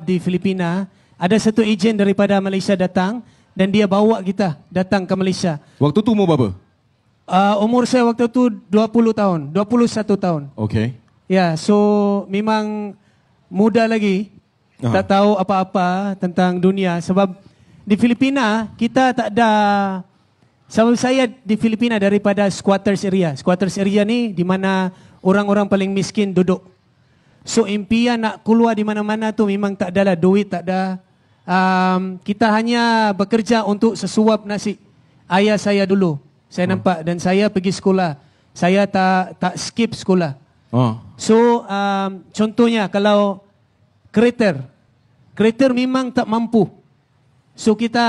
di Filipina, ada satu ejen daripada Malaysia datang dan dia bawa kita datang ke Malaysia. Waktu tu umur berapa? Umur saya waktu tu 20 tahun, 21 tahun. Okay. Ya, so memang muda lagi. Tak tahu apa-apa tentang dunia sebab di Filipina kita tak ada. Sebab saya di Filipina daripada squatters area. Squatters area ni di mana orang-orang paling miskin duduk. So impian nak keluar di mana-mana tu memang tak adalah duit, tak ada. Kita hanya bekerja untuk sesuap nasi. Ayah saya dulu, saya nampak dan saya pergi sekolah. Saya tak skip sekolah. So contohnya kalau kereta memang tak mampu. So kita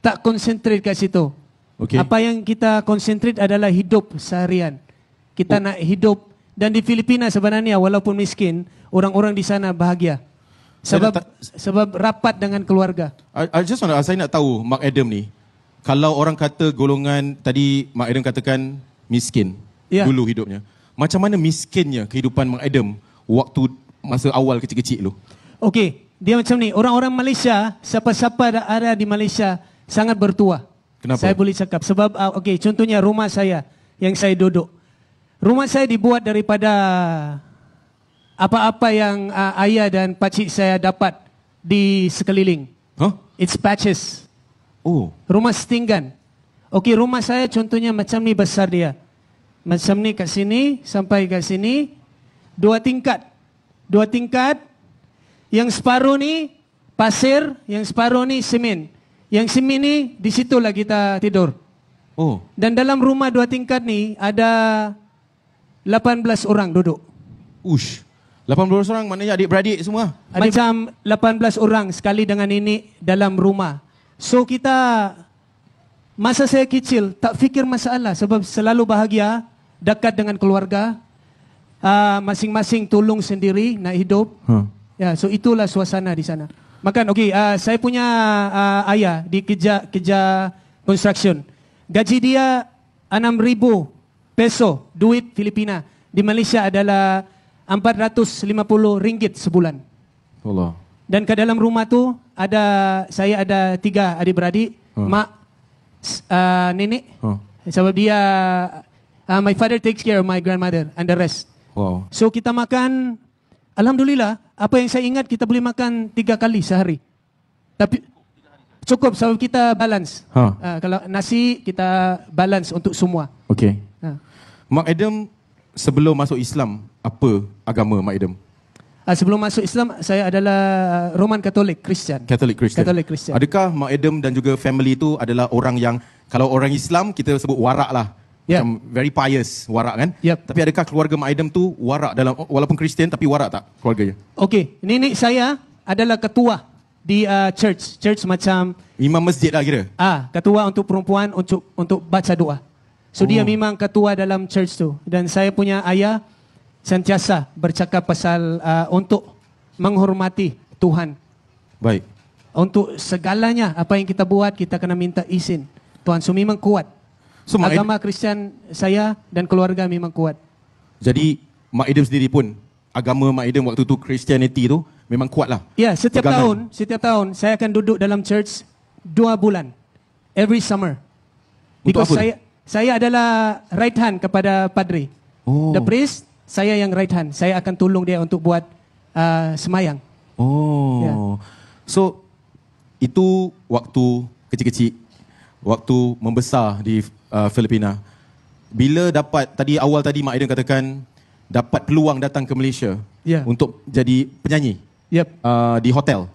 tak konsentrate kat situ. Okay. Apa yang kita konsentrate adalah hidup seharian. Kita nak hidup. Dan di Filipina sebenarnya walaupun miskin, orang-orang di sana bahagia. Sebab rapat dengan keluarga. I just want to, saya nak tahu Mark Adam ni, kalau orang kata golongan, tadi Mark Adam katakan miskin dulu hidupnya. Macam mana miskinnya kehidupan Mark Adam waktu masa awal kecil-kecil tu? Okey, dia macam ni. Orang-orang Malaysia, siapa-siapa ada di Malaysia sangat bertuah. Kenapa? Saya boleh cakap. Sebab, contohnya rumah saya yang saya duduk. Rumah saya dibuat daripada apa-apa yang ayah dan pakcik saya dapat di sekeliling. It's patches. Rumah setinggan. Okey, rumah saya contohnya macam ni besar dia. Macam ni kat sini, sampai kat sini. 2 tingkat. 2 tingkat. Yang separuh ni pasir, yang separuh ni semen. Yang semen ni, di situlah kita tidur. Dan dalam rumah 2 tingkat ni, ada 18 orang duduk. 18 orang maknanya adik-beradik semua? Macam 18 orang sekali dengan nenek dalam rumah. So kita, masa saya kecil, tak fikir masalah sebab selalu bahagia, dekat dengan keluarga, masing-masing tolong sendiri nak hidup. Ya, so itulah suasana di sana. Makan, saya punya ayah di kerja construction. Gaji dia 6,000 peso, duit Filipina. Di Malaysia adalah 450 ringgit sebulan. Allah. Dan ke dalam rumah tu saya ada 3 adik-beradik, mak, nenek. Sebab dia, my father takes care of my grandmother and the rest. Wow. So kita makan, alhamdulillah, apa yang saya ingat kita boleh makan 3 kali sehari. Tapi cukup sebab kita balance. Kalau nasi kita balance untuk semua. Okay. Mark Adam sebelum masuk Islam, apa agama Mark Adam? Sebelum masuk Islam, saya adalah Roman Katolik, Kristian. Catholic Christian. Adakah Mark Adam dan juga family itu adalah orang yang, kalau orang Islam kita sebut warak lah. Macam very pious, warak kan? Tapi adakah keluarga Mark Adam tu warak dalam, walaupun Kristian tapi warak tak keluarganya? Okey, nenek saya adalah ketua di church macam imam masjid lah kira. Ketua untuk perempuan untuk baca doa. So dia memang ketua dalam church tu. Dan saya punya ayah sentiasa bercakap pasal untuk menghormati Tuhan. Baik. Untuk segalanya apa yang kita buat kita kena minta izin Tuhan. So memang kuat. So agama Kristian saya dan keluarga memang kuat. Jadi Mark Adam sendiri pun agama Mark Adam waktu tu Christianity tu memang kuat lah. Ya, setiap tahun saya akan duduk dalam church 2 bulan. Every summer. Untuk Because apa? Saya adalah right hand kepada padri. The priest, saya yang right hand. Saya akan tolong dia untuk buat semayang. So itu waktu kecil-kecil, waktu membesar di Filipina. Bila dapat, awal tadi Mark Adam katakan dapat peluang datang ke Malaysia untuk jadi penyanyi di hotel.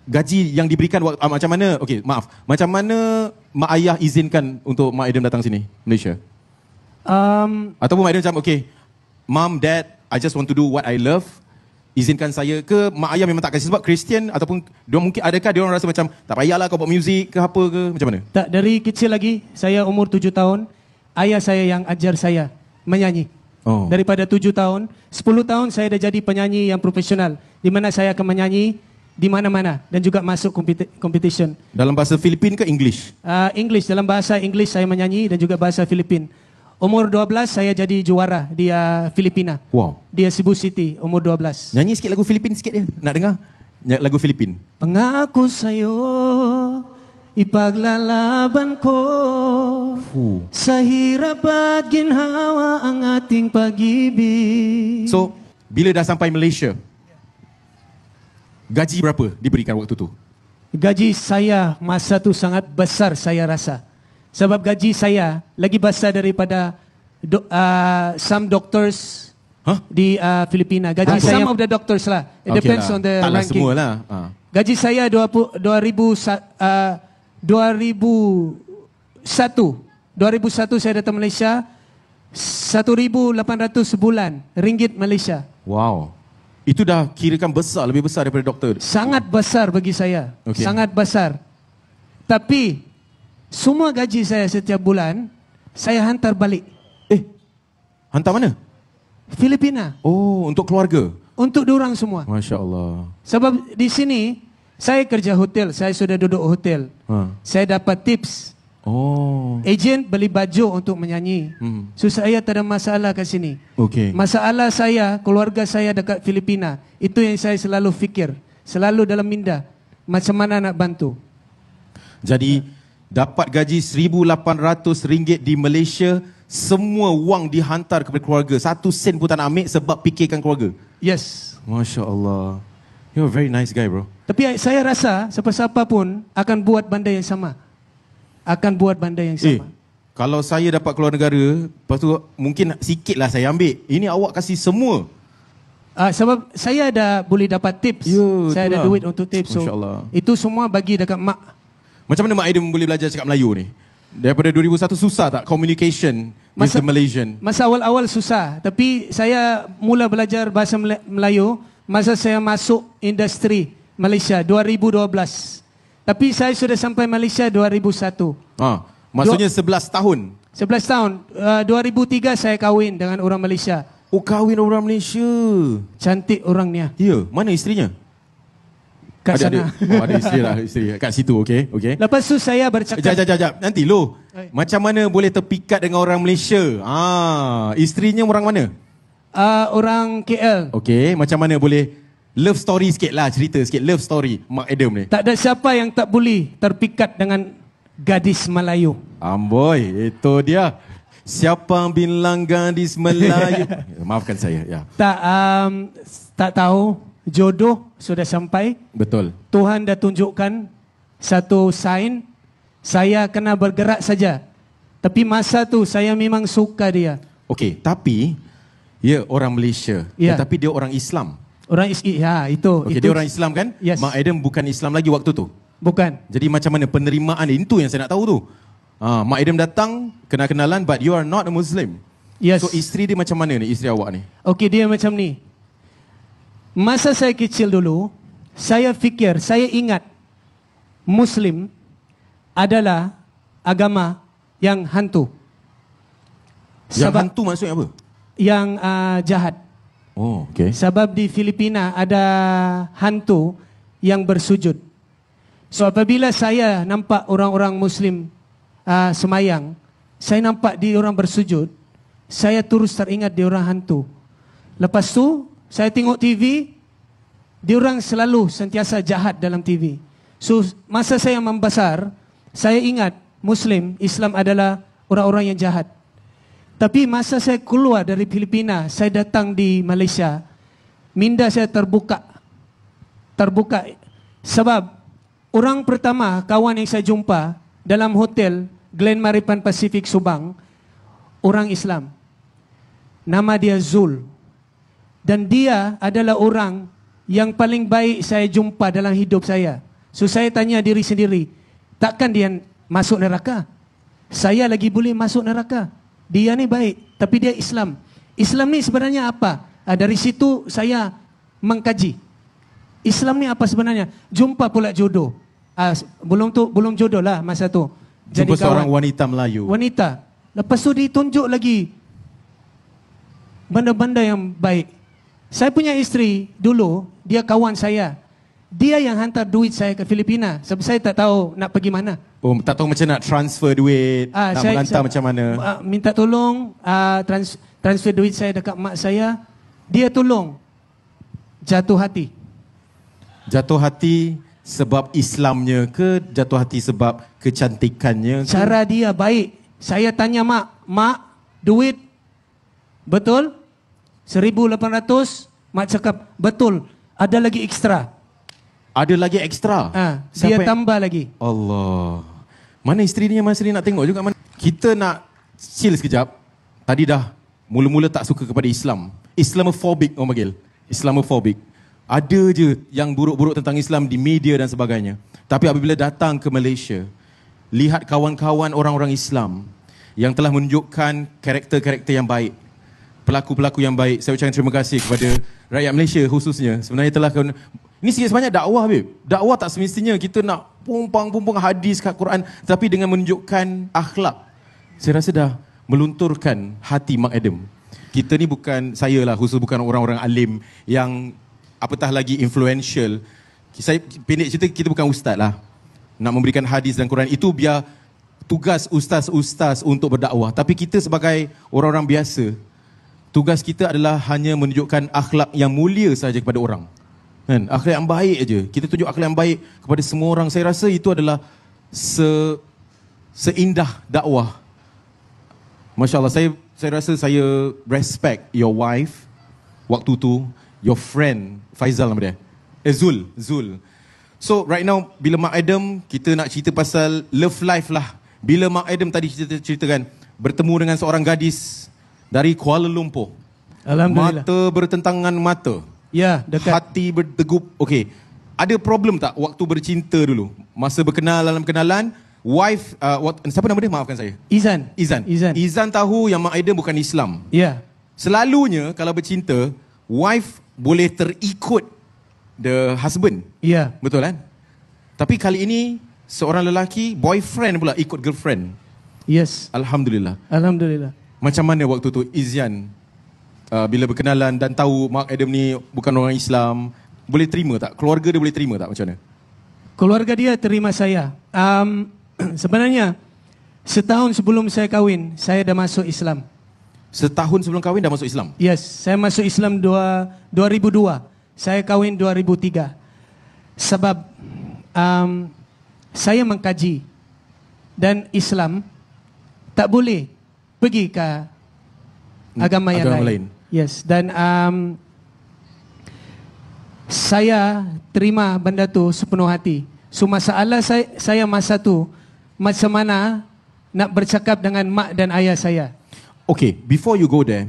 Gaji yang diberikan macam mana? Macam mana mak ayah izinkan untuk Mark Adam datang sini Malaysia? Ataupun Mark Adam macam Mom, Dad, I just want to do what I love. Izinkan saya ke? Mak ayah memang tak kasi sebab Kristian ataupun dia mungkin adakah dia orang rasa macam tak payahlah kau buat muzik ke apa ke? Macam mana? Tak, dari kecil lagi, saya umur 7 tahun, ayah saya yang ajar saya menyanyi. Daripada 7 tahun, 10 tahun saya dah jadi penyanyi yang profesional di mana saya akan menyanyi di mana-mana dan juga masuk competition. Dalam bahasa Filipin ke English? English, dalam bahasa English saya menyanyi dan juga bahasa Filipin. Umur 12 saya jadi juara di Filipina. Wow. Di Cebu City, umur 12. Nyanyi sikit lagu Filipin sikit dia. Nak dengar? Lagu Filipin. Pangako sa'yo, ipaglalaban ko. Sa hirap at ginhawa ang ating pag-ibig. So, bila dah sampai Malaysia, gaji berapa diberikan waktu tu? Gaji saya masa tu sangat besar saya rasa. Sebab gaji saya lagi besar daripada some doctors di Filipina. Gaji saya, some of the doctors lah. It depends on the taklah ranking. Semua lah. Gaji saya 2001 saya datang Malaysia, 1,800 sebulan ringgit Malaysia. Wow. Itu dah kirakan besar, lebih besar daripada doktor. Sangat besar bagi saya. Okay. Sangat besar. Tapi semua gaji saya setiap bulan saya hantar balik. Hantar mana? Filipina. Oh, untuk keluarga. Untuk diorang semua. Masya Allah. Sebab di sini saya kerja hotel, saya sudah duduk hotel. Saya dapat tips. Oh. Ejen beli baju untuk menyanyi. So saya tak ada masalah kat sini. Okay. Masalah saya, keluarga saya dekat Filipina. Itu yang saya selalu fikir. Selalu dalam minda. Macam mana nak bantu. Jadi dapat gaji RM1,800 di Malaysia, semua wang dihantar kepada keluarga. 1 sen pun tak nak ambil sebab fikirkan keluarga. Yes. Masya Allah. You're a very nice guy, bro. Tapi saya rasa siapa-siapa pun akan buat benda yang sama. Akan buat benda yang sama. Kalau saya dapat keluar negara, lepas tu mungkin sikit lah saya ambil. Ini awak kasih semua. Sebab saya ada boleh dapat tips. Saya ada duit untuk tips. So, itu semua bagi dekat mak. Macam mana Mak Aidam boleh belajar cakap Melayu ni? Daripada 2001 susah tak communication with the Malaysian? Masa awal-awal susah. Tapi saya mula belajar bahasa Melayu masa saya masuk industri Malaysia 2012. Tapi saya sudah sampai Malaysia 2001. Maksudnya 11 tahun? 11 tahun. 2003 saya kahwin dengan orang Malaysia. Oh, kahwin orang Malaysia. Cantik orangnya. Ya, mana isterinya? Kat sana. Ada isteri lah, isteri. Kat situ, okey. Lepas tu saya bercakap. Jap. Nanti lo, macam mana boleh terpikat dengan orang Malaysia? Isterinya orang mana? Orang KL. Okey, macam mana boleh love story sikit lah, cerita sikit love story Mak Aidam ni. Tak ada siapa yang tak boleh terpikat dengan gadis Melayu. Amboi, itu dia. Siapa bilang gadis Melayu? Maafkan saya, ya. Tak tahu. Jodoh sudah sampai. Betul. Tuhan dah tunjukkan satu sign. Saya kena bergerak saja. Tapi masa tu saya memang suka dia. Okey, tapi orang Malaysia. Tetapi dia orang Islam. Orang itu. Okey, dia orang Islam kan? Yes. Mak Aidam bukan Islam lagi waktu tu. Bukan. Jadi macam mana penerimaan itu yang saya nak tahu tu. Mak Aidam datang, kenal-kenalan, but you are not a Muslim. Yes. So isteri dia macam mana ni, isteri awak ni? Okey, dia macam ni. Masa saya kecil dulu, saya fikir, saya ingat Muslim adalah agama yang hantu. Yang hantu maksudnya apa? Yang jahat. Oh, okey. Sebab di Filipina ada hantu yang bersujud. So apabila saya nampak orang-orang Muslim semayang, saya nampak dia orang bersujud, saya terus teringat dia orang hantu. Lepas tu, saya tengok TV, diorang selalu sentiasa jahat dalam TV. So, masa saya membesar, saya ingat Muslim, Islam adalah orang-orang yang jahat. Tapi masa saya keluar dari Filipina, saya datang di Malaysia, minda saya terbuka. Sebab, orang pertama, kawan yang saya jumpa dalam hotel Glen Maripan Pacific Subang, orang Islam. Nama dia Zul. Dan dia adalah orang yang paling baik saya jumpa dalam hidup saya. So saya tanya diri sendiri, takkan dia masuk neraka? Saya lagi boleh masuk neraka. Dia ni baik, tapi dia Islam. Islam ni sebenarnya apa? Dari situ saya mengkaji. Islam ni apa sebenarnya? Jumpa pula jodoh. Belum jodoh lah masa tu. Jumpa seorang wanita Melayu. Wanita. Lepas tu ditunjuk lagi benda-benda yang baik. Saya punya isteri dulu, dia kawan saya. Dia yang hantar duit saya ke Filipina. Sebab saya tak tahu nak pergi mana. Oh, tak tahu macam nak transfer duit, nak menghantar macam mana. Minta tolong transfer duit saya dekat mak saya. Dia tolong. Jatuh hati. Jatuh hati sebab Islamnya ke jatuh hati sebab kecantikannya ke? Cara dia baik. Saya tanya mak, duit betul? 1,800? Mak cakap, betul. Ada lagi ekstra. Ada lagi ekstra? Dia tambah lagi. Allah. Mana isteri ni yang Mas Ri nak tengok juga. Kita nak chill sekejap. Tadi dah mula-mula tak suka kepada Islam. Islamophobic orang panggil. Islamophobic. Ada je yang buruk-buruk tentang Islam di media dan sebagainya. Tapi apabila datang ke Malaysia, lihat kawan-kawan orang-orang Islam yang telah menunjukkan karakter-karakter yang baik, pelaku-pelaku yang baik. Saya ucapkan terima kasih kepada rakyat Malaysia khususnya. Sebenarnya telah ini sikit sebanyak dakwah, babe. Dakwah tak semestinya kita nak pumpang hadis kat Quran, tapi dengan menunjukkan akhlak. Saya rasa dah melunturkan hati Mark Adam. Kita ni bukan, saya lah khusus bukan orang-orang alim yang apatah lagi influential. Saya pendek cerita, kita bukan ustaz lah. Nak memberikan hadis dan Quran, itu biar tugas ustaz-ustaz untuk berdakwah. Tapi kita sebagai orang-orang biasa, tugas kita adalah hanya menunjukkan akhlak yang mulia saja kepada orang. Kan? Akhlak yang baik aja. Kita tunjuk akhlak yang baik kepada semua orang. Saya rasa itu adalah seindah dakwah. Masya Allah, saya rasa saya respect your wife waktu tu, your friend Faizal nama dia. Zul. So right now bila Mark Adam, kita nak cerita pasal love life lah. Bila Mark Adam tadi ceritakan bertemu dengan seorang gadis dari Kuala Lumpur. Alhamdulillah. Mata bertentangan mata. Ya, dekat. Hati berdegup. Okey. Ada problem tak waktu bercinta dulu? Masa dalam kenalan, wife, siapa nama dia? Maafkan saya. Izan tahu yang Mark Adam bukan Islam. Ya. Selalunya kalau bercinta, wife boleh terikut the husband. Ya. Betul kan? Tapi kali ini seorang lelaki, boyfriend pula ikut girlfriend. Yes. Alhamdulillah. Macam mana waktu tu Izan bila berkenalan dan tahu Mark Adam ni bukan orang Islam, boleh terima tak? Keluarga dia boleh terima tak? Macam mana? Keluarga dia terima saya. Sebenarnya setahun sebelum saya kahwin, saya dah masuk Islam. Setahun sebelum kahwin dah masuk Islam? Yes, saya masuk Islam 2002. Saya kahwin 2003. Sebab saya mengkaji dan Islam tak boleh pergi ke agama yang lain. Yes, dan saya terima benda tu sepenuh hati. So masalah saya masa tu, macam mana nak bercakap dengan mak dan ayah saya. Okay, before you go there,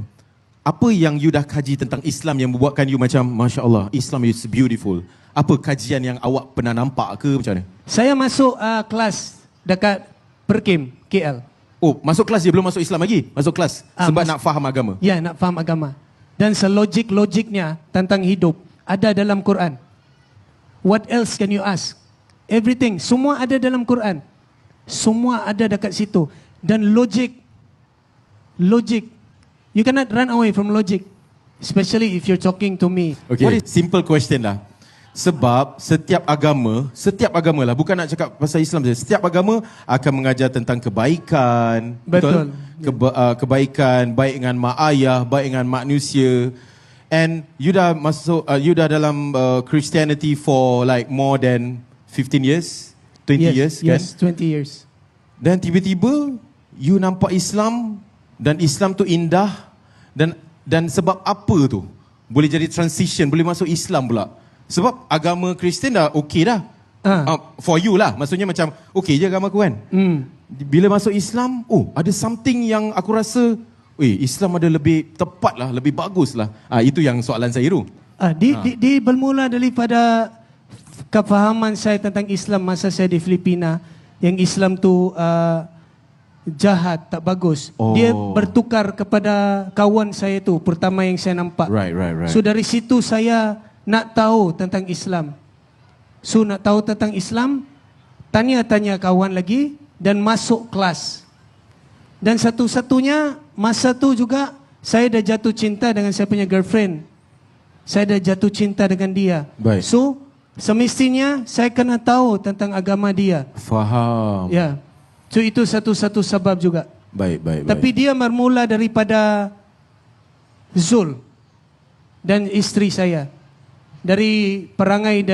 apa yang you dah kaji tentang Islam yang membuatkan you macam, Masya Allah, Islam is beautiful? Apa kajian yang awak pernah nampak ke macam mana? Saya masuk kelas dekat Perkim, KL. Oh, masuk kelas je, belum masuk Islam lagi? Masuk kelas sebab nak faham agama? Ya, nak faham agama. Dan selogik-logiknya tentang hidup ada dalam Quran. What else can you ask? Everything, semua ada dalam Quran. Semua ada dekat situ. Dan logik. You cannot run away from logic. Especially if you're talking to me. Okay, simple question lah. Sebab setiap agama lah, bukan nak cakap pasal Islam saja. Setiap agama akan mengajar tentang kebaikan. Betul. Kebaikan, baik dengan mak ayah, baik dengan manusia. And you dah masuk, you dah dalam Christianity for like more than 15 years? 20 years kan? Yes, 20 years. Dan tiba-tiba you nampak Islam dan Islam tu indah dan sebab apa tu boleh jadi transition, boleh masuk Islam pula? Sebab agama Kristian dah okey dah. For you lah. Maksudnya macam okey je agama aku kan. Bila masuk Islam, ada something yang aku rasa Islam ada lebih tepat lah, lebih bagus lah. Itu yang soalan saya tu. Dia bermula daripada kefahaman saya tentang Islam masa saya di Filipina. Yang Islam tu jahat, tak bagus. Dia bertukar kepada kawan saya tu, pertama yang saya nampak. Right. So dari situ saya nak tahu tentang Islam. So nak tahu tentang Islam, tanya-tanya kawan lagi dan masuk kelas. Dan satu-satunya masa tu juga saya dah jatuh cinta dengan saya punya girlfriend. Saya dah jatuh cinta dengan dia. Baik. So semestinya saya kena tahu tentang agama dia. Faham. Ya. So itu satu-satu sebab juga. Baik. Tapi dia bermula daripada Zul dan isteri saya. Dari perangai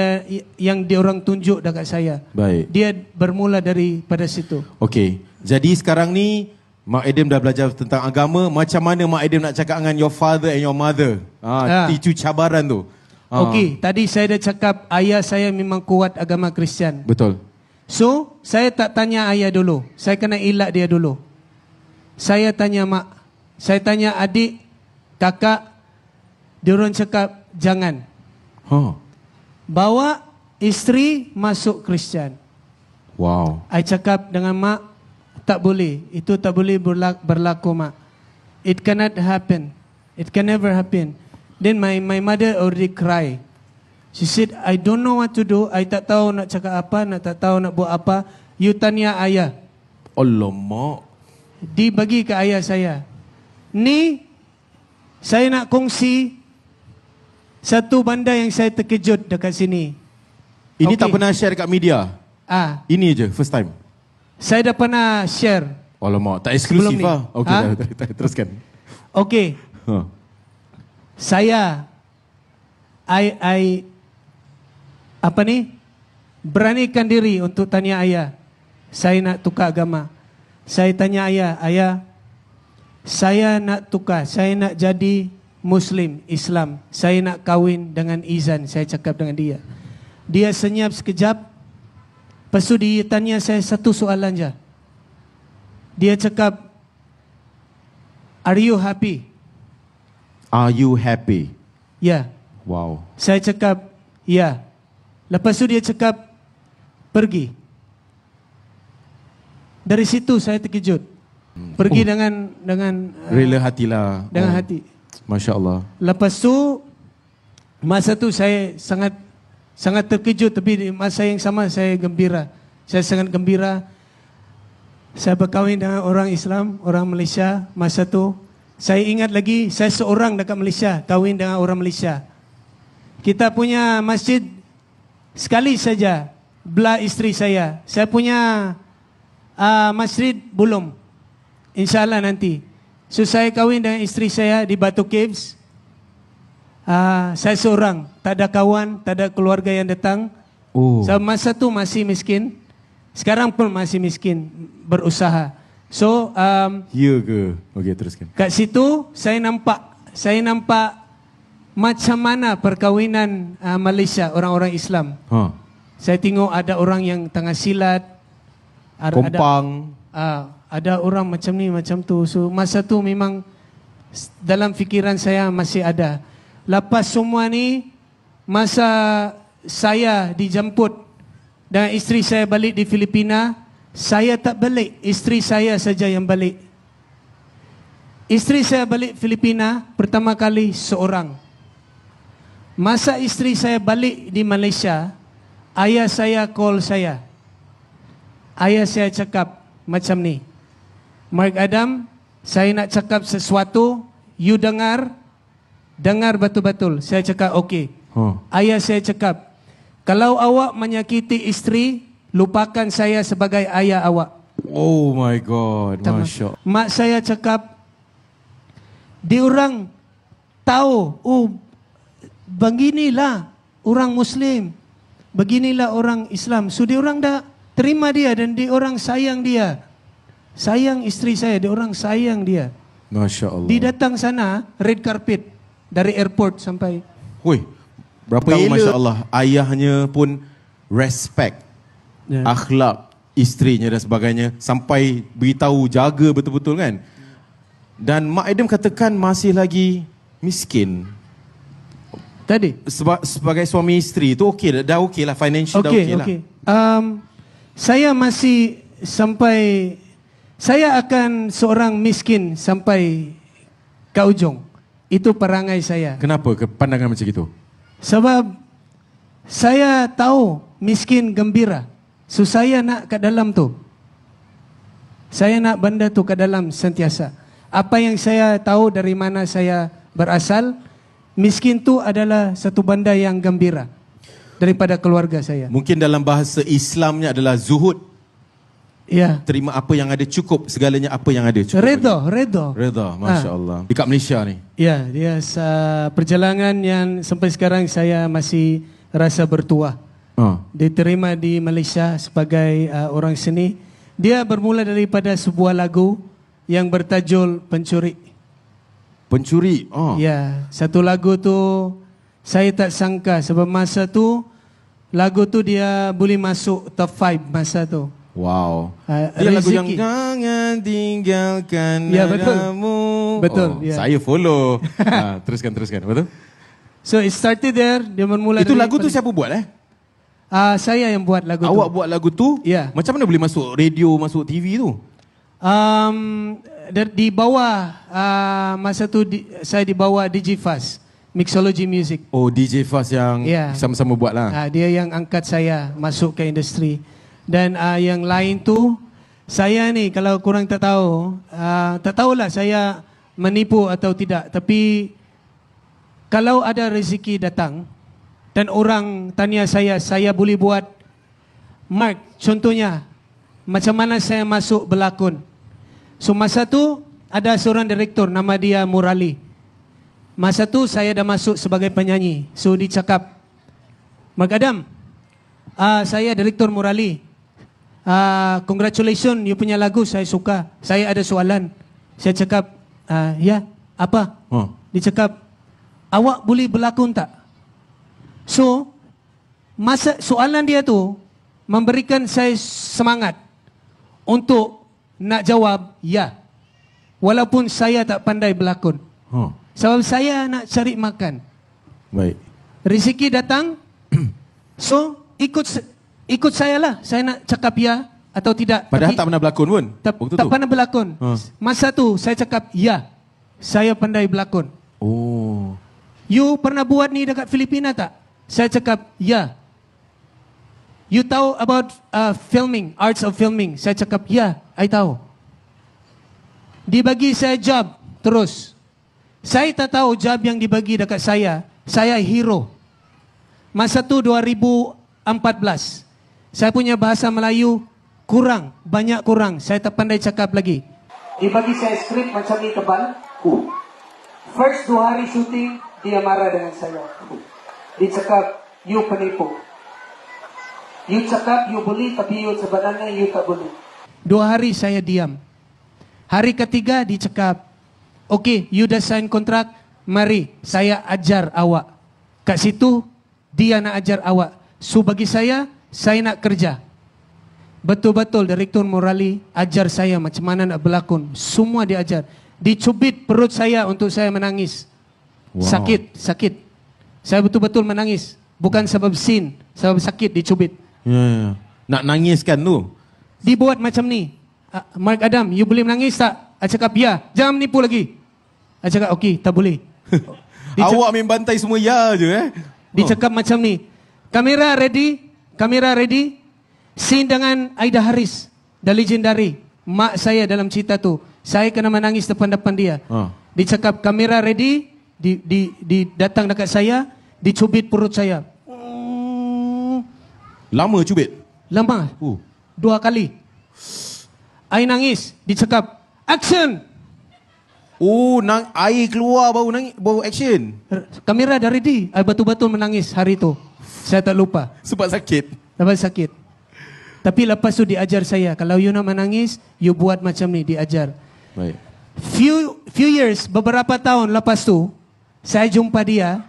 yang diorang tunjuk dekat saya. Baik. Dia bermula daripada situ. Okey. Jadi sekarang ni Mak Adam dah belajar tentang agama. Macam mana Mak Adam nak cakap dengan your father and your mother? Itu cabaran tu. Okey, tadi saya dah cakap ayah saya memang kuat agama Kristian. Betul. So, saya tak tanya ayah dulu. Saya kena elak dia dulu. Saya tanya mak. Saya tanya adik, kakak. Diorang cakap, jangan. Bawa isteri masuk Kristian. Wow. I cakap dengan mak, tak boleh. Itu tak boleh berlaku, mak. It cannot happen. It can never happen. Then my mother already cry. She said, I don't know what to do. I tak tahu nak cakap apa, tak tahu nak buat apa. You tanya ayah. Alamak. Dibagi ke ayah saya. Ni, saya nak kongsi satu benda yang saya terkejut dekat sini. Ini tak pernah share dekat media? Ini je, first time? Saya dah pernah share. Alamak, tak eksklusif lah. Okey, teruskan. Okey. Saya beranikan diri untuk tanya ayah. Saya nak tukar agama. Saya tanya ayah, saya nak tukar, saya nak jadi Muslim, Islam. Saya nak kahwin dengan Izan. Saya cakap dengan dia. Dia senyap sekejap. Lepas tu dia tanya saya satu soalan je. Dia cakap, are you happy? Are you happy? Ya. Wow. Saya cakap, ya. Lepas tu dia cakap, pergi. Dari situ saya terkejut. Pergi dengan rela hatilah. Dengan hati. Masya Allah. Lepas tu, masa tu saya sangat terkejut. Tapi masa yang sama saya gembira. Saya sangat gembira. Saya berkahwin dengan orang Islam, orang Malaysia. Masa tu, saya ingat lagi, saya seorang dekat Malaysia, kahwin dengan orang Malaysia. Kita punya masjid, sekali saja, belah isteri saya. Saya punya masjid belum. InsyaAllah nanti. So saya kahwin dengan isteri saya di Batu Caves. Saya seorang, tak ada kawan, tak ada keluarga yang datang. So masa tu masih miskin. Sekarang pun masih miskin, berusaha. So ya ke? Okey, teruskan. Kat situ saya nampak macam mana perkahwinan Malaysia, orang-orang Islam. Saya tengok ada orang yang tengah silat, kompang. Ada orang macam ni, macam tu. So masa tu memang dalam fikiran saya masih ada. Lepas semua ni, masa saya dijemput dan isteri saya balik di Filipina, saya tak balik, isteri saya saja yang balik. Isteri saya balik Filipina pertama kali seorang. Masa isteri saya balik di Malaysia, ayah saya call saya. Ayah saya cakap macam ni, Mark Adam, saya nak cakap sesuatu, you dengar betul-betul. Saya cakap okey. Ayah saya cakap, kalau awak menyakiti isteri, lupakan saya sebagai ayah awak. Oh my God, Masya Allah. Mak saya cakap, diorang tahu, beginilah orang Muslim, beginilah orang Islam. So diorang dah terima dia dan diorang sayang dia. Sayang isteri saya, diorang sayang dia. Masya Allah. Dia datang sana, red carpet, dari airport sampai. Berapa elok. Masya Allah, ayahnya pun respect, akhlak isterinya dan sebagainya, sampai beritahu jaga betul-betul kan. Dan Mak Adam katakan masih lagi miskin. Tadi sebagai suami isteri tu okey dah okey lah, financial dah okey lah. Saya masih sampai, saya akan seorang miskin sampai ke ujung. Itu perangai saya. Kenapa pandangan macam itu? Sebab saya tahu miskin gembira. So saya nak kat dalam tu. Saya nak benda tu kat dalam sentiasa. Apa yang saya tahu dari mana saya berasal, miskin tu adalah satu benda yang gembira. daripada keluarga saya. Mungkin dalam bahasa Islamnya adalah zuhud. Ya. Terima apa yang ada, cukup segalanya apa yang ada. Redha. Redha, Masya Allah. Dekat Malaysia ni. Ya, dia perjalanan yang sampai sekarang saya masih rasa bertuah. Diterima di Malaysia sebagai orang seni. Dia bermula daripada sebuah lagu yang bertajuk Pencuri. Pencuri? Ya, satu lagu tu saya tak sangka sebab masa tu lagu tu dia boleh masuk top 5 masa tu. Wow. Dia lagu yang jangan tinggalkan nadamu. Betul. Ya. Saya follow. Teruskan. Betul? So it started there. Dia bermula. Itu lagu tu siapa buat saya yang buat lagu tu. Awak buat lagu tu? Ya. Macam mana boleh masuk radio, masuk TV tu? Di bawah masa tu saya di bawah DJ Fast, Mixology Music. Oh, DJ Fast yang sama-sama buat lah. Dia yang angkat saya masuk ke industri. Dan yang lain tu, saya ni kalau korang tak tahulah saya menipu atau tidak. Tapi kalau ada rezeki datang dan orang tanya saya boleh buat Mark, contohnya macam mana saya masuk berlakon. So masa tu ada seorang direktor nama dia Murali. Masa tu saya dah masuk sebagai penyanyi. So dia cakap, Mark Adam, saya direktor Murali. Congratulations, you punya lagu saya suka. Saya ada soalan. Saya cakap, ya, apa? Dia cakap, awak boleh berlakon tak? So, masa soalan dia tu memberikan saya semangat untuk nak jawab ya. Walaupun saya tak pandai berlakon. Sebab saya nak cari makan. Baik. Rezeki datang. So, ikut saya lah. Saya nak cakap ya atau tidak. Padahal tak pernah berlakon pun? Tak pernah berlakon. Masa tu saya cakap ya. Saya pandai berlakon. Oh. You pernah buat ni dekat Filipina tak? Saya cakap ya. You tahu about filming, arts of filming? Saya cakap ya, I tahu. Dia bagi saya job terus. Saya tak tahu job yang dibagi dekat saya hero. Masa tu 2014. Saya punya bahasa Melayu banyak kurang. Saya tak pandai cakap lagi. Dia bagi saya skrip macam ni tebal. First 2 hari syuting, dia marah dengan saya. Dia cakap, you penipu. You cakap you boleh, tapi you sebenarnya you tak boleh. 2 hari saya diam. Hari ketiga dia cakap, okay, you dah sign kontrak, mari saya ajar awak. Kat situ, dia nak ajar awak. So bagi saya nak kerja. Betul-betul Direktur Murali ajar saya macam mana nak berlakon. Semua dia ajar. Dicubit perut saya untuk saya menangis. Wow. Sakit. Saya betul-betul menangis. Bukan sebab sin, sebab sakit dicubit. Ya. Nak nangis kan tu? Dibuat macam ni. Mark Adam, you boleh menangis tak? I cakap, ya. Jangan menipu lagi. I cakap, okey, tak boleh. Awak main bantai semua ya je Dia cakap macam ni. Kamera ready. Scene dengan Aida Haris. The legendary. Mak saya dalam cerita tu. Saya kena menangis depan-depan dia. Dia cakap, kamera ready. Di datang dekat saya. Dicubit perut saya. Lama cubit? Lama. 2 kali. I nangis. Dia cakap, action! Air keluar bau action. Kamera dah ready. I betul-betul menangis hari tu. Saya tak lupa. Sebab sakit? Sebab sakit. Tapi lepas tu diajar saya, kalau you nak menangis, you buat macam ni, diajar. Baik. Few years, beberapa tahun lepas tu, saya jumpa dia,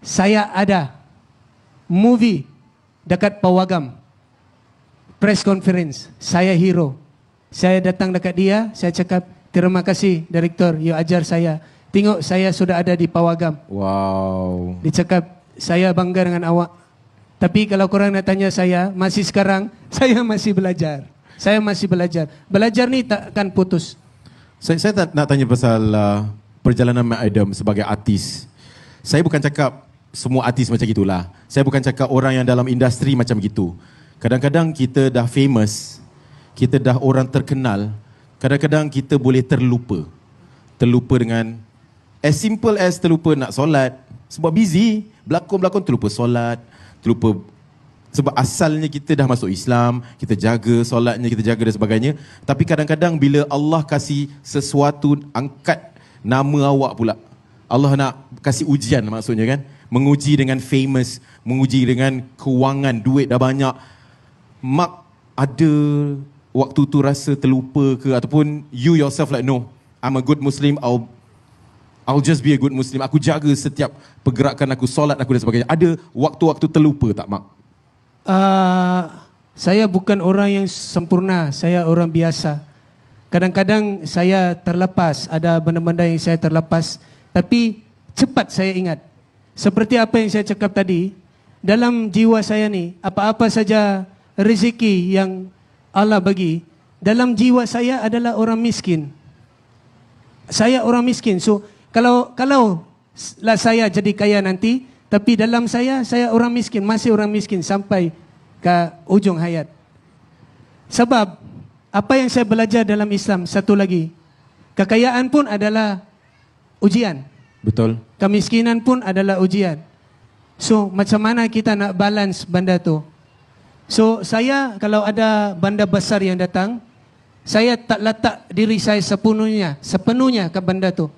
saya ada movie dekat Pawagam. Press conference. Saya hero. Saya datang dekat dia, saya cakap, terima kasih Direktor, you ajar saya. Tengok saya sudah ada di Pawagam. Wow. Dia cakap, saya bangga dengan awak. Tapi kalau korang nak tanya saya, masih sekarang, saya masih belajar. Belajar ni takkan putus. Saya tak nak tanya pasal perjalanan Mark Adam sebagai artis. Saya bukan cakap semua artis macam gitulah. Saya bukan cakap orang yang dalam industri macam gitu. Kadang-kadang kita dah famous, kita dah orang terkenal, kadang-kadang kita boleh terlupa. Terlupa dengan as simple as terlupa nak solat. Sebab busy, berlakon-berlakon terlupa solat, terlupa. Sebab asalnya kita dah masuk Islam, kita jaga solatnya, kita jaga dan sebagainya. Tapi kadang-kadang bila Allah kasih sesuatu, angkat nama awak pula, Allah nak kasih ujian maksudnya kan. Menguji dengan famous, menguji dengan kewangan, duit dah banyak. Mak ada waktu tu rasa terlupa ke, ataupun you yourself like, no, I'm a good Muslim, I'll just be a good Muslim. Aku jaga setiap pergerakan aku, solat aku dan sebagainya. Ada waktu-waktu terlupa tak, Mak? Saya bukan orang yang sempurna. Saya orang biasa. Kadang-kadang saya terlepas. Ada benda-benda yang saya terlepas. Tapi cepat saya ingat. Seperti apa yang saya cakap tadi, dalam jiwa saya ni, apa-apa saja rezeki yang Allah bagi, dalam jiwa saya adalah orang miskin. Saya orang miskin. So, kalau lah saya jadi kaya nanti, tapi dalam saya orang miskin, masih orang miskin sampai ke ujung hayat. Sebab apa yang saya belajar dalam Islam, satu lagi, kekayaan pun adalah ujian. Betul. Kemiskinan pun adalah ujian. So, macam mana kita nak balance benda tu? So, saya kalau ada benda besar yang datang, saya tak letak diri saya sepenuhnya ke benda tu.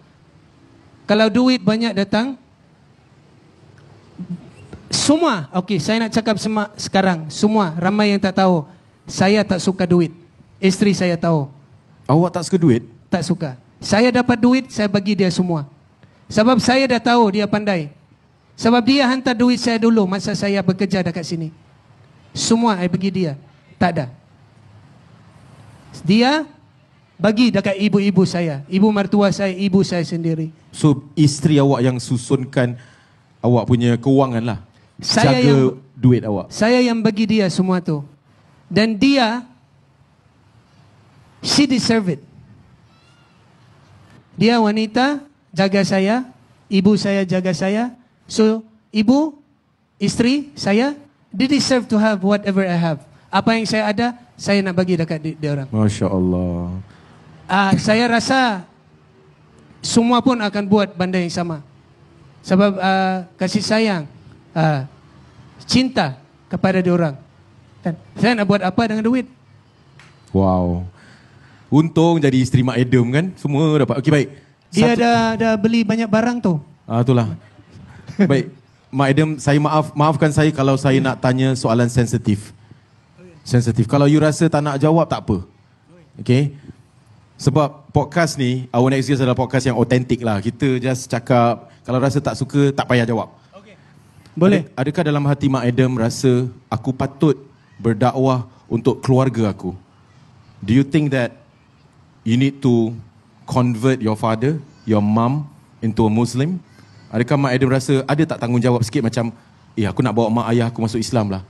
Kalau duit banyak datang, semua, okey, saya nak cakap sekarang, semua, ramai yang tak tahu, saya tak suka duit. Isteri saya tahu. Awak tak suka duit? Tak suka. Saya dapat duit, saya bagi dia semua. Sebab saya dah tahu dia pandai. Sebab dia hantar duit saya dulu masa saya bekerja dekat sini. Semua saya bagi dia. Tak ada. Dia bagi dekat ibu-ibu saya, ibu mertua saya, ibu saya sendiri. So, isteri awak yang susunkan awak punya kewangan lah. Saya jaga yang, duit awak. Saya yang bagi dia semua tu. Dan dia, she deserve it. Dia wanita, jaga saya, ibu saya jaga saya. So, ibu, isteri saya, they deserve to have whatever I have. Apa yang saya ada, saya nak bagi dekat dia orang. Masya Allah. Saya rasa semua pun akan buat benda yang sama. Sebab kasih sayang, cinta kepada dia orang. Dan saya nak buat apa dengan duit? Wow. Untung jadi isteri Mak Adam kan. Semua dapat. Okey, baik. Dia dah beli banyak barang tu. Itulah. Baik. Mak Adam, saya maafkan saya kalau saya nak tanya soalan sensitif. Sensitif. Kalau you rasa tak nak jawab, tak apa. Okay. Sebab podcast ni, Our Next Guest adalah podcast yang otentik lah. Kita just cakap, kalau rasa tak suka, tak payah jawab. Okay. Boleh. Adakah dalam hati Mak Adam rasa, aku patut berdakwah untuk keluarga aku? Do you think that you need to convert your father, your mom into a Muslim? Adakah Mak Adam rasa, ada tak tanggungjawab sikit macam, aku nak bawa mak ayah aku masuk Islam lah?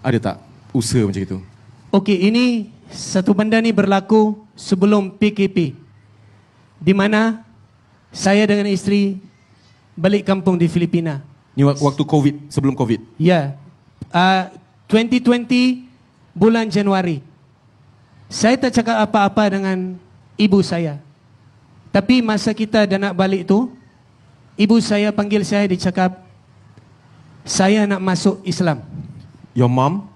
Ada tak usaha macam itu? Okey, ini satu benda ni berlaku sebelum PKP. Di mana saya dengan isteri balik kampung di Filipina. Ni waktu COVID, sebelum COVID? Ya. 2020 bulan Januari. Saya tak cakap apa-apa dengan ibu saya. Tapi masa kita dah nak balik tu, ibu saya panggil saya, dia cakap, saya nak masuk Islam. Your mom?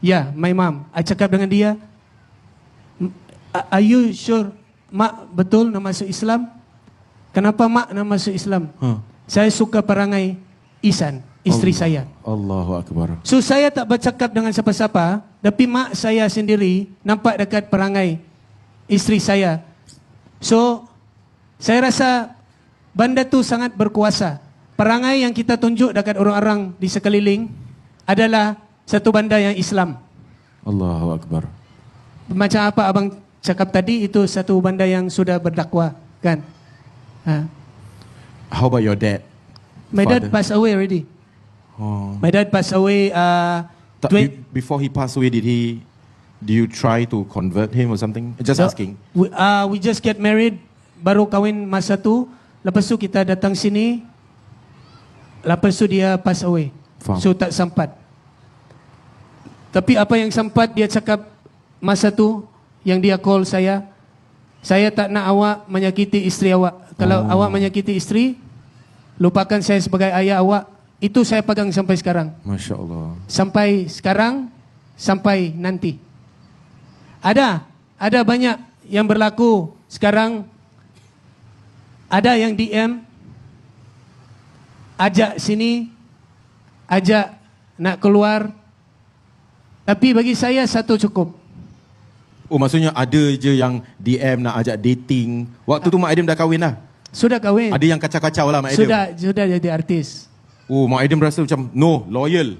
Ya, my mom. I cakap dengan dia, are you sure mak betul nak masuk Islam? Kenapa mak nak masuk Islam? Saya suka perangai Isan, isteri saya. Allahu Akbar. So saya tak bercakap dengan siapa-siapa, tapi mak saya sendiri nampak dekat perangai isteri saya. So saya rasa benda tu sangat berkuasa. Perangai yang kita tunjuk dekat orang-orang di sekeliling adalah satu benda yang Islam. Allahu Akbar. Macam apa abang cakap tadi, itu satu benda yang sudah berdakwah, kan? How about your dad? My dad passed away already. My dad passed away. Before he passed away, did you try to convert him or something? Just asking. We just get married, baru kahwin masa tu. Lepas tu kita datang sini. Lepas tu dia pass away. Faham. So tak sempat. Tapi apa yang sempat dia cakap masa tu, yang dia call saya tak nak awak menyakiti isteri awak. Kalau awak menyakiti isteri, lupakan saya sebagai ayah awak, Itu saya pegang sampai sekarang. Masya Allah. Sampai sekarang, sampai nanti. Ada banyak yang berlaku sekarang. Ada yang DM, ajak sini, ajak nak keluar. Tapi bagi saya satu cukup. Oh, maksudnya ada je yang DM nak ajak dating. Waktu tu Mak Adam dah kahwin dah? Sudah kahwin. Ada yang kacau-kacau lah Mak Adam? Sudah jadi artis. Oh, Mak Adam rasa macam, no, loyal.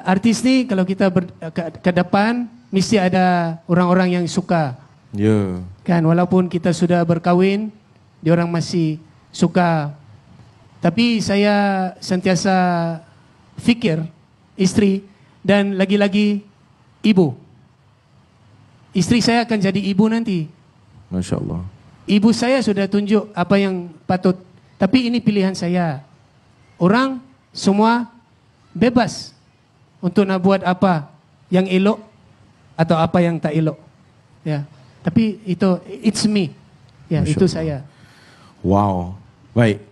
Artis ni kalau kita ke depan, mesti ada orang-orang yang suka. Ya. Yeah. Kan, walaupun kita sudah berkahwin, diorang masih suka. Tapi saya sentiasa fikir isteri dan lagi-lagi ibu. Isteri saya akan jadi ibu nanti. Masya Allah. Ibu saya sudah tunjuk apa yang patut. Tapi ini pilihan saya. Orang semua bebas untuk nak buat apa yang elok atau apa yang tak elok. Ya. Tapi itu, it's me. Ya, Masya itu Allah. saya. Wow. Baik.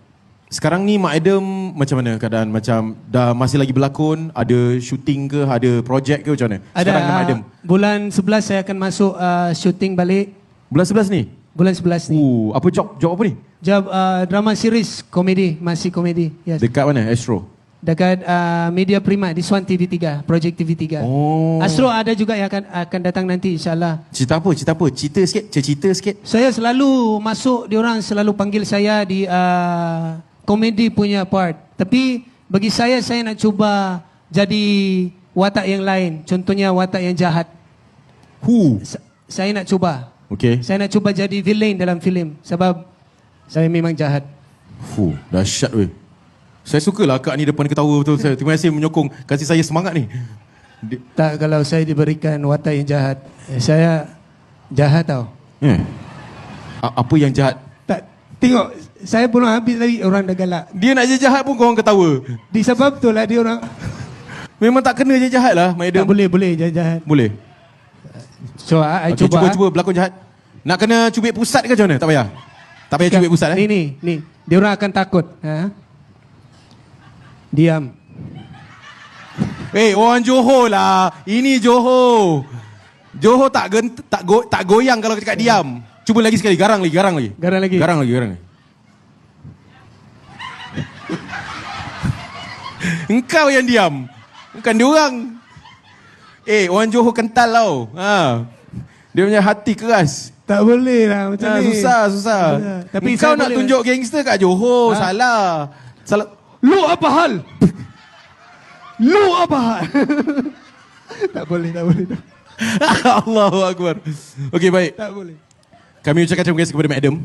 Sekarang ni Mak Adam macam mana keadaan? Macam dah masih lagi berlakon? Ada syuting ke? Ada projek ke macam mana? Sekarang ni Mak Adam. Bulan 11 saya akan masuk syuting balik. Bulan 11 ni? Bulan 11 ni. Apa job apa ni? Job drama series, komedi. Masih komedi. Yes. Dekat mana? Astro? Dekat Media Prima di Swan TV3, Projek TV3. Oh. Astro ada juga yang akan datang nanti insyaAllah. Cerita apa? Cerita sikit? Cerita sikit? Saya selalu masuk, diorang selalu panggil saya di komedi punya part. Tapi bagi saya nak cuba jadi watak yang lain. Contohnya watak yang jahat. Saya nak cuba. Okay. Saya nak cuba jadi villain dalam filem. Sebab saya memang jahat. Dahsyat weh. Saya sukalah Kak ni depan ketawa betul. Terima kasih menyokong, kasih saya semangat ni. Tak, kalau saya diberikan watak yang jahat, saya jahat tau. Apa yang jahat? Tak, tengok, saya belum habis lagi orang dah galak. Dia nak je jahat pun korang ketawa. Disebab tu lah dia orang. Memang tak kena je jahat lah Mak Adam. Tak boleh jahat. Boleh. So, I cuba. Cuba berlakon jahat. Nak kena cubit pusat ke macam mana? Tak payah. Tak payah cubit pusat Ni. Dia orang akan takut. Diam. Orang Johor lah. Ini Johor. Johor tak goyang kalau cakap diam. Cuba lagi sekali, garang lagi. Engkau yang diam. Bukan diorang. Orang Johor kental tau. Dia punya hati keras. Tak boleh lah macam ni. Susah. Tapi kau nak tunjuk gangster kat Johor. Salah. Lu apa hal? Tak boleh. Allahu Akbar. Okey, baik. Tak boleh. Kami ucapkan terima kasih kepada Mak Adam.